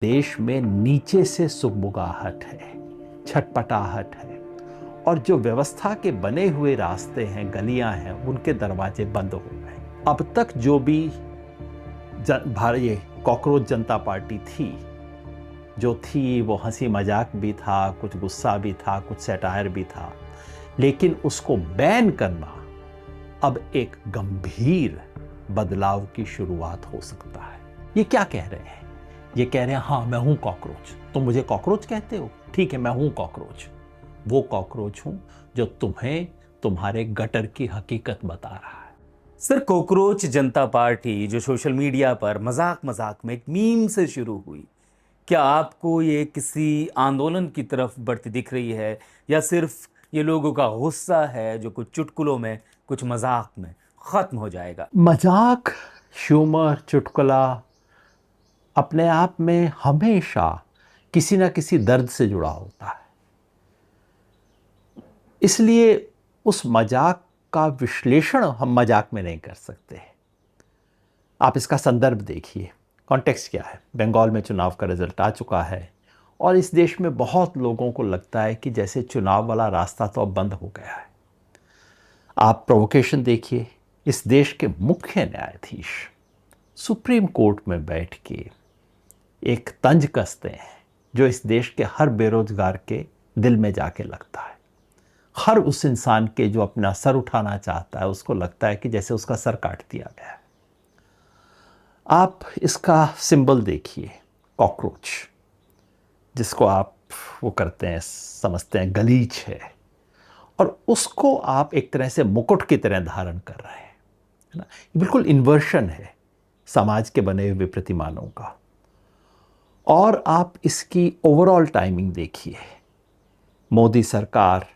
देश में नीचे से सुगबुगाहट है, छटपटाहट है और जो व्यवस्था के बने हुए रास्ते हैं, गलियां हैं, उनके दरवाजे बंद हो गए। अब तक जो भी ये कॉकरोच जनता पार्टी थी, जो थी वो हंसी मजाक भी था, कुछ गुस्सा भी था, कुछ सैटायर भी था, लेकिन उसको बैन करना अब एक गंभीर बदलाव की शुरुआत हो सकता है। ये क्या कह रहे हैं? ये कह रहे हैं हाँ मैं हूं कॉकरोच, तुम मुझे कॉकरोच कहते हो, ठीक है मैं हूं कॉकरोच। वो कॉकरोच हूं जो तुम्हें तुम्हारे गटर की हकीकत बता रहा है। सर, कॉकरोच जनता पार्टी जो सोशल मीडिया पर मजाक मजाक में एक मीम से शुरू हुई, क्या आपको ये किसी आंदोलन की तरफ बढ़ती दिख रही है या सिर्फ ये लोगों का गुस्सा है जो कुछ चुटकुलों में, कुछ मजाक में खत्म हो जाएगा? मजाक, ह्यूमर, चुटकुला अपने आप में हमेशा किसी ना किसी दर्द से जुड़ा होता है, इसलिए उस मजाक का विश्लेषण हम मजाक में नहीं कर सकते। आप इसका संदर्भ देखिए, कॉन्टेक्स्ट क्या है। बंगाल में चुनाव का रिजल्ट आ चुका है और इस देश में बहुत लोगों को लगता है कि जैसे चुनाव वाला रास्ता तो अब बंद हो गया है। आप प्रोवोकेशन देखिए, इस देश के मुख्य न्यायाधीश सुप्रीम कोर्ट में बैठ के एक तंज कसते हैं जो इस देश के हर बेरोजगार के दिल में जाके लगता है। हर उस इंसान के जो अपना सर उठाना चाहता है उसको लगता है कि जैसे उसका सर काट दिया गया है। आप इसका सिंबल देखिए, कॉकरोच, जिसको आप वो करते हैं, समझते हैं गलीच है, और उसको आप एक तरह से मुकुट की तरह धारण कर रहे हैं, है ना। बिल्कुल इन्वर्शन है समाज के बने हुए प्रतिमानों का। और आप इसकी ओवरऑल टाइमिंग देखिए, मोदी सरकार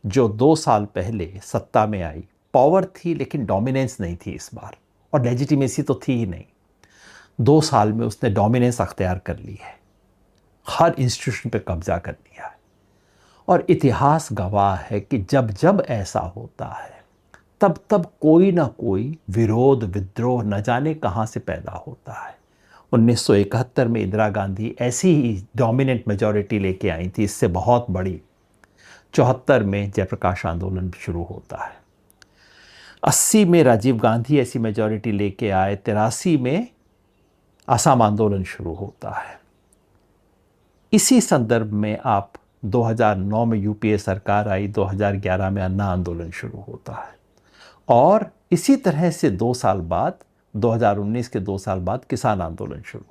जो 2 साल पहले सत्ता में आई, पावर थी लेकिन डोमिनेंस नहीं थी इस बार, और लेजिटिमेसी तो थी ही नहीं। 2 साल में उसने डोमिनेंस अख्तियार कर ली है, हर इंस्टीट्यूशन पे कब्जा कर लिया है। और इतिहास गवाह है कि जब जब ऐसा होता है तब तब कोई ना कोई विरोध, विद्रोह न जाने कहाँ से पैदा होता है। 1971 में इंदिरा गांधी ऐसी ही डोमिनेंट मेजॉरिटी लेके आई थी, इससे बहुत बड़ी। 74 में जयप्रकाश आंदोलन शुरू होता है। 80 में राजीव गांधी ऐसी मेजॉरिटी लेके आए। 83 में असम आंदोलन शुरू होता है। इसी संदर्भ में आप 2009 में यूपीए सरकार आई, 2011 में अन्ना आंदोलन शुरू होता है, और इसी तरह से 2 साल बाद, 2019 के 2 साल बाद किसान आंदोलन शुरू